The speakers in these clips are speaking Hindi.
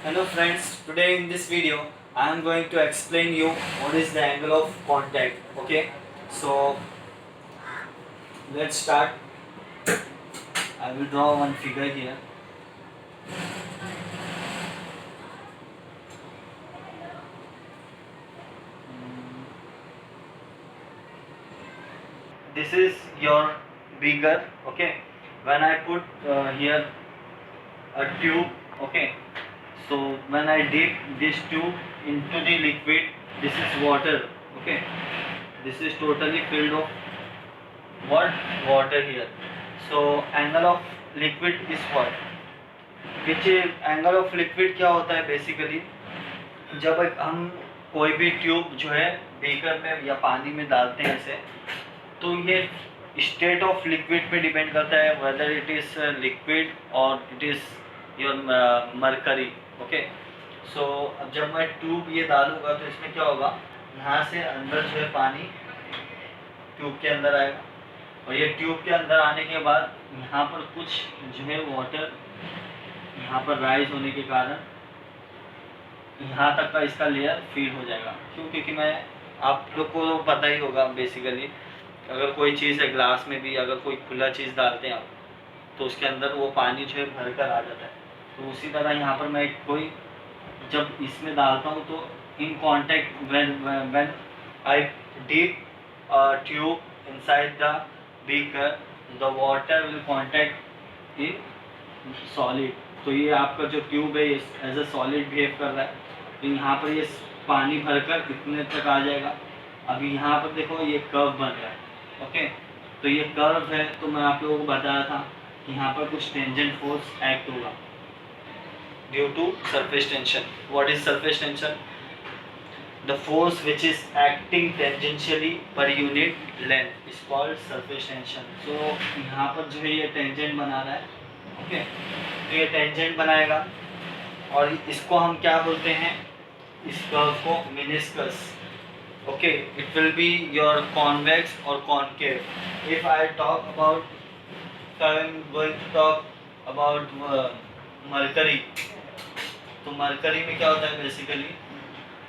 Hello friends, today in this video I am going to explain you what is the angle of contact. Okay, so let's start. I will draw one figure here. This is your beaker. Okay, when I put here a tube. Okay, so when I dip this tube into the liquid, this is water. Okay, this is totally filled of what? Water here. So angle of liquid is what? which angle of liquid क्या होता है बेसिकली, जब हम कोई भी ट्यूब जो है बीकर में या पानी में डालते हैं ऐसे, तो ये स्टेट ऑफ लिक्विड पे डिपेंड करता है वेदर इट इज़ लिक्विड और it is your mercury. Okay, so अब जब मैं ट्यूब ये डालूंगा तो इसमें क्या होगा, यहाँ से अंदर जो है पानी ट्यूब के अंदर आएगा, और ये ट्यूब के अंदर आने के बाद यहाँ पर कुछ जो है वाटर यहाँ पर राइज होने के कारण यहाँ तक का इसका लेयर फील हो जाएगा. क्यों? क्योंकि मैं आप लोग को पता ही होगा बेसिकली, अगर कोई चीज़ है ग्लास में भी अगर कोई खुला चीज़ डालते हैं आप, तो उसके अंदर वो पानी जो है भर कर आ जाता है. तो उसी तरह यहाँ पर मैं कोई जब इसमें डालता हूँ तो in contact when I deep tube inside the beaker the water will contact in solid. तो ये आपका जो ट्यूब है ये एज अ सॉलिड बिहेव कर रहा है, तो यहाँ पर ये पानी भरकर इतने तक आ जाएगा. अभी यहाँ पर देखो ये कर्व बन रहा है. ओके, तो ये कर्व है, तो मैं आप लोगों को बताया था कि यहाँ पर कुछ टेंजेंट फोर्स एक्ट होगा due to surface tension. What is surface tension? The force which is acting tangentially per unit length is called surface tension. So यहाँ पर जो है ये टेंजेंट बना रहा है. ओके, तो ये टेंजेंट बनाएगा और इसको हम क्या बोलते हैं, इस कर्व को meniscus. Okay, it will be your convex और concave. If I talk about, I am going to talk about mercury. तो मरकरी में क्या होता है बेसिकली,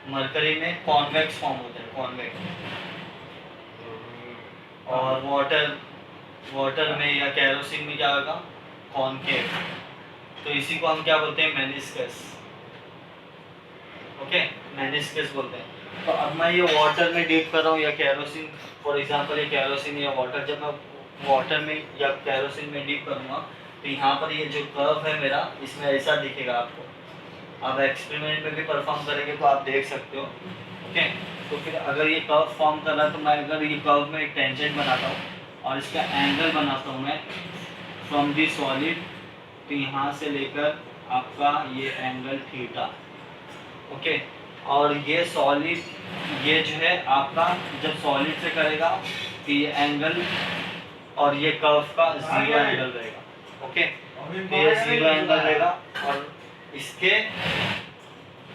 मरकरी में कॉन्वेक्स फॉर्म होता है, कॉन्वेक्स. और वाटर में या कैरोसिन में क्या होगा, कॉनकेव. तो इसी को हम क्या बोलते हैं, मेनिस्कस. ओके, मेनिस्कस बोलते हैं. तो अब मैं ये वाटर में डीप कर रहा हूँ या कैरोसिन, फॉर एग्जांपल ये कैरोसिन या वाटर, जब मैं वाटर में या कैरोसिन में डीप करूँगा तो यहाँ पर ये जो कर्व है मेरा, इसमें ऐसा दिखेगा आपको. आप एक्सपेरिमेंट में भी परफॉर्म करेंगे तो आप देख सकते हो. ओके, तो फिर अगर ये कर्व फॉर्म कर रहा है तो मैं अगर ये कर्व में एक टेंजेंट बनाता हूँ और इसका एंगल बनाता हूँ मैं फ्रॉम दी सॉलिड, तो यहाँ से लेकर आपका ये एंगल थीटा. ओके, और ये सॉलिड, ये जो है आपका जब सॉलिड से करेगा तो ये एंगल और ये कर्व का जीरो एंगल रहेगा. ओके, तो ये जीरो एंगल रहेगा और इसके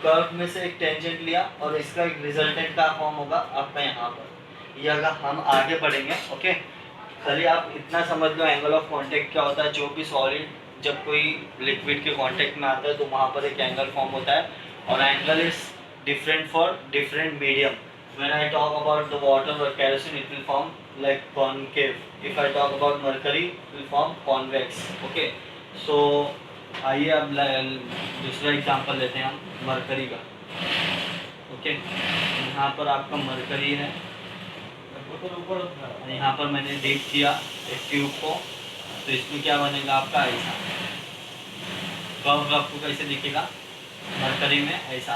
कर्व में से एक टेंजेंट लिया और इसका एक रिजल्टेंट का फॉर्म होगा आपका यहाँ पर. ये अगर हम आगे बढ़ेंगे, ओके, खाली आप इतना समझ लो एंगल ऑफ कांटेक्ट क्या होता है. जो भी सॉलिड जब कोई लिक्विड के कांटेक्ट में आता है तो वहाँ पर एक एंगल फॉर्म होता है, और angle is different for different medium. When I talk about the water और kerosene it will form like concave. if I talk about mercury it will form convex. Okay, so आइए अब दूसरा एग्जांपल लेते हैं हम मरकरी का. ओके, यहाँ पर आपका मरकरी है, यहाँ पर मैंने डीप किया एक ट्यूब को, तो इसमें क्या बनेगा आपका, ऐसा कर्व आपको कैसे दिखेगा मरकरी में, ऐसा.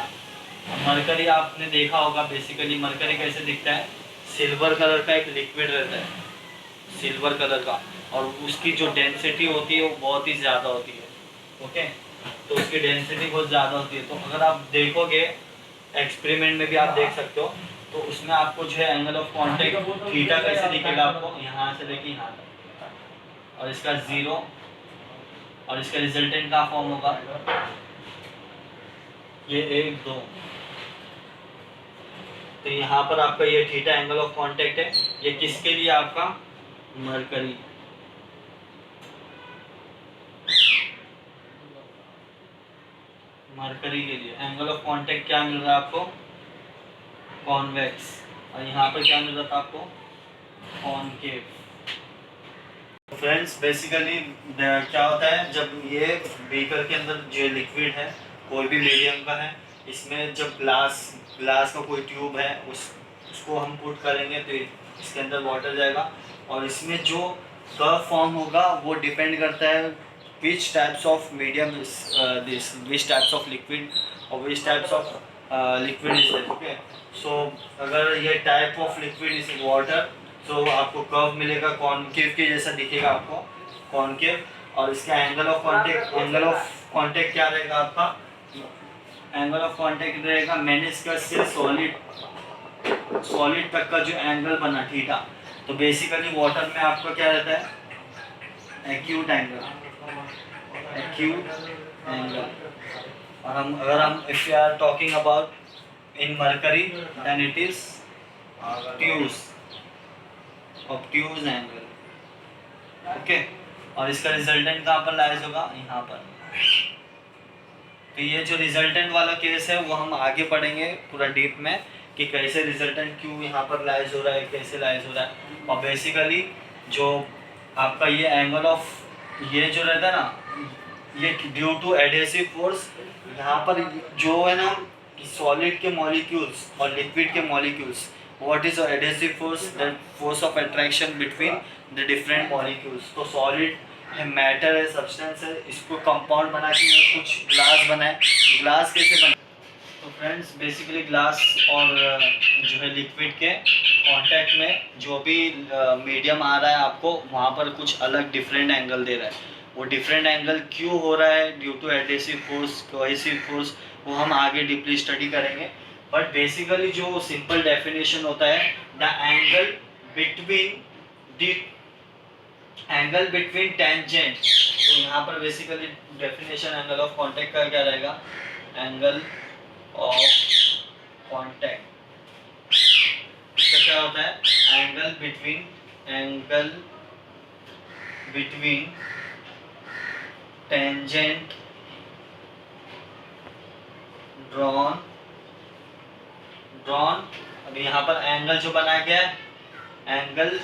अब मरकरी आपने देखा होगा बेसिकली, मरकरी कैसे दिखता है, सिल्वर कलर का एक लिक्विड रहता है, सिल्वर कलर का, और उसकी जो डेंसिटी होती है वो बहुत ही ज़्यादा होती है. ओके, तो उसकी डेंसिटी बहुत ज़्यादा होती है. तो अगर आप देखोगे एक्सपेरिमेंट में भी आप देख सकते हो, तो उसमें आपको जो है एंगल ऑफ कांटेक्ट थीटा कैसे दिखेगा आपको, यहाँ से लेके यहाँ तक, और इसका जीरो, और इसका रिजल्टेंट का फॉर्म होगा ये 1 2. तो यहाँ पर आपका ये थीटा एंगल ऑफ कांटेक्ट है. ये किसके लिए, आपका मरकरी. मरकरी के लिए एंगल ऑफ कांटेक्ट क्या मिल रहा है आपको, कॉन्वेक्स, और यहाँ पर क्या मिल रहा था आपको, कॉनकेव। फ्रेंड्स बेसिकली क्या होता है, जब ये बीकर के अंदर जो लिक्विड है कोई भी मीडियम का है, इसमें जब ग्लास का कोई ट्यूब है उसको हम पुट करेंगे तो इसके अंदर वाटर जाएगा, और इसमें जो कर्व फॉर्म होगा वो डिपेंड करता है which types of medium this, which types of liquid और which types of liquid is this. Okay, so अगर ये type of liquid is water तो आपको कर्व मिलेगा, कॉनकेव के जैसा दिखेगा आपको, कॉनकेव। और इसका एंगल ऑफ कांटेक्ट क्या रहेगा आपका, एंगल ऑफ कांटेक्ट रहेगा मेनिस्कस से सॉलिड तक का जो एंगल बना थीटा। तो बेसिकली वाटर में आपका क्या रहता है, एक्यूट एंगल, और हम if you are talking about in mercury then it is obtuse angle. Okay, और इसका रिजल्टेंट कहाँ पर लाइज होगा, यहाँ पर। तो ये जो रिजल्टेंट वाला केस है वो हम आगे पढ़ेंगे पूरा डीप में कि कैसे रिजल्टेंट क्यों यहाँ पर लाइज हो रहा है, कैसे लाइज हो रहा है। और बेसिकली जो आपका ये एंगल ऑफ ये जो रहता है ना, ये ड्यू टू एडहेसिव फोर्स, यहाँ पर जो है ना सॉलिड के मॉलिक्यूल्स और लिक्विड के molecules, what is adhesive force, the force of attraction between the different molecules. तो सॉलिड मैटर है, सब्सटेंस है, इसको कंपाउंड बना के कुछ ग्लास बनाए। ग्लास कैसे बना, तो फ्रेंड्स बेसिकली ग्लास और जो है लिक्विड के कांटेक्ट में जो भी मीडियम आ रहा है आपको वहाँ पर कुछ अलग डिफरेंट एंगल दे रहा है। वो डिफरेंट एंगल क्यों हो रहा है, due to adhesive force, cohesive force, वो हम आगे डीपली स्टडी करेंगे। बट बेसिकली जो सिंपल डेफिनेशन होता है, द एंगल बिटवीन टेंजेंट। तो यहाँ पर basically definition angle of contact का क्या रहेगा, एंगल ऑफ कांटेक्ट, इसका क्या होता है, एंगल बिटवीन टेंजेंट ड्रॉन। अभी यहाँ पर एंगल जो बनाया गया है, angle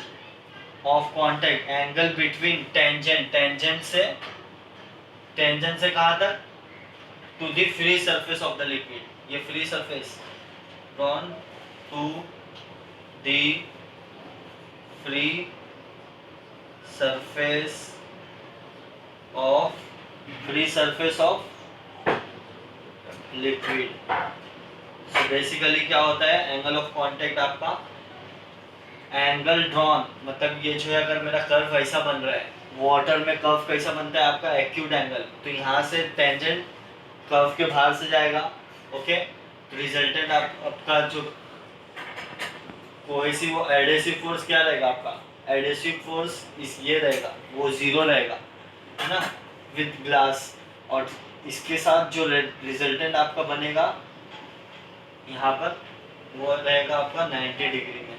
of contact, angle between tangent से कहाँ तक, to the free surface of the liquid. ये free surface, drawn to the free surface of liquid. So basically क्या होता है, एंगल ऑफ कांटेक्ट आपका, एंगल ड्रॉन मतलब ये जो है, अगर मेरा कर्व ऐसा बन रहा है, वाटर में कर्व कैसा बनता है आपका, एक्यूट एंगल। तो यहाँ से टेंजेंट कर्व के बाहर से जाएगा। ओके, तो रिजल्टेंट आपका जो कोहेसिव एडहेसिव फोर्स क्या रहेगा आपका, एडहेसिव फोर्स इस ये रहेगा, वो जीरो रहेगा, है ना, विद ग्लास। और इसके साथ जो रिजल्टेंट आपका बनेगा यहाँ पर, वो रहेगा आपका 90 डिग्री में।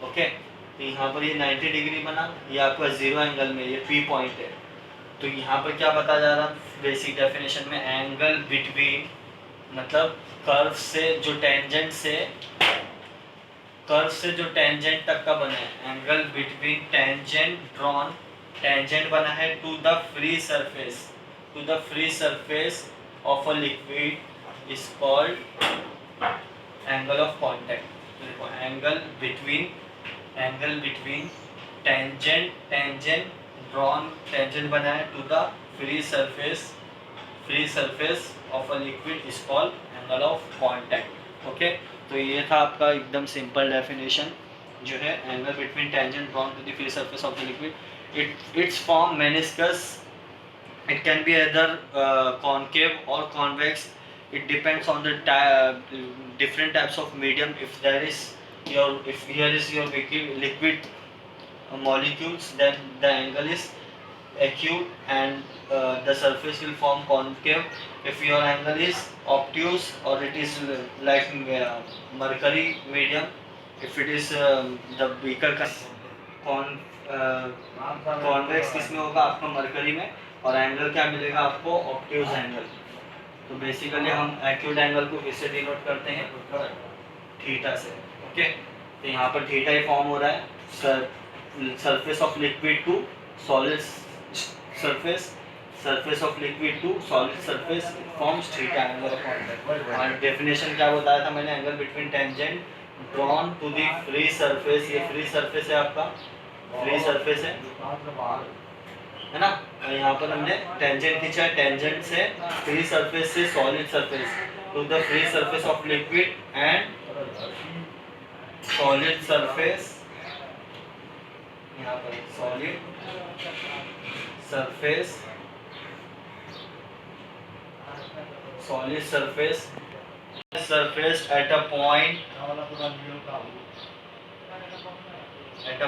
ओके, तो यहाँ पर ये 90 डिग्री बना, ये आपका जीरो एंगल में, ये पी पॉइंट है। तो यहाँ पर क्या बता जा रहा बेसिक डेफिनेशन में, एंगल बिटवीन मतलब कर्व से जो टेंजेंट तक का बना है, एंगल बिटवीन टेंजेंट बना है to the free surface of a liquid is called angle of contact. Angle between tangent बना है to the free surface of a liquid is called angle of contact. Okay, तो ये था आपका एकदम सिंपल डेफिनेशन जो है, angle between tangent drawn to the free surface of the liquid. It's form meniscus, it can be either concave or convex. It depends on the different types of medium. If here is your liquid molecules, then the angle is acute and the surface will form concave. If your angle is obtuse or it is like mercury medium, if it is the beaker convex किसमें होगा आपका, मरकरी में, और एंगल क्या मिलेगा आपको, ऑब्ट्यूज एंगल। तो बेसिकली हम एक्यूट एंगल को किससे डिनोट करते हैं? थीटा से। ओके, तो यहाँ पर थीटा ही फॉर्म हो रहा है, surface of liquid to solid surface, surface of liquid to solid surface forms theta angle of contact. और डेफिनेशन क्या बताया था मैंने? Angle between tangent drawn to the free surface, ये फ्री सरफेस है आपका, फ्री सरफेस है ना। यहाँ पर हमने टेंजेंट खींचा है, टेंजेंट से फ्री सरफेस से solid surface to the free surface of liquid and solid surface, यहाँ पर solid surface, solid surface, surface at a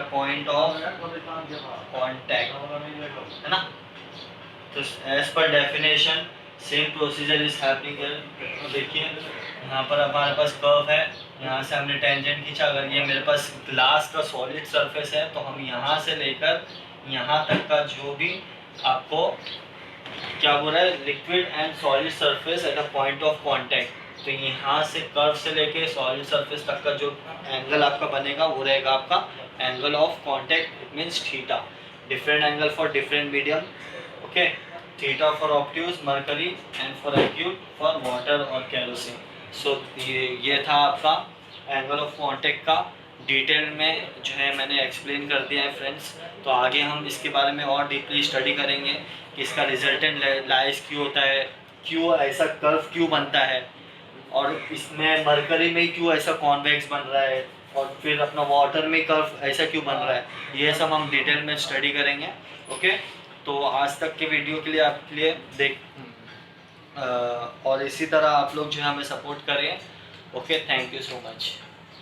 point of contact, है ना। तो एज पर definition same procedure is happening here. देखिए यहाँ पर हमारे पास कर्व है, यहाँ से हमने टेंजेंट खींचा। अगर ये मेरे पास ग्लास का सॉलिड सरफेस है तो हम यहाँ से लेकर यहाँ तक का जो भी आपको क्या बोल रहा है, liquid and solid surface at a point of contact, तो यहाँ से कर्व से लेके सॉलिड सरफेस तक का जो एंगल आपका बनेगा वो रहेगा आपका angle of contact, it means theta. Different angle for different medium, okay. Theta for obtuse, mercury, and for acute for water और केरोसिन। सो ये था आपका एंगल ऑफ कांटेक्ट का डिटेल में जो है मैंने एक्सप्लेन कर दिया है फ्रेंड्स। तो आगे हम इसके बारे में और डीपली स्टडी करेंगे कि इसका रिजल्टेंट लाइज क्यों होता है, क्यों ऐसा कर्व क्यों बनता है, और इसमें मरकरी में क्यों ऐसा कॉन्वेक्स बन रहा है, और फिर अपना वाटर में कर्व ऐसा क्यों बन रहा है, ये सब हम डिटेल में स्टडी करेंगे। ओके, तो आज तक के वीडियो के लिए आपके लिए और इसी तरह आप लोग जो है हमें सपोर्ट करें। Okay, thank you so much.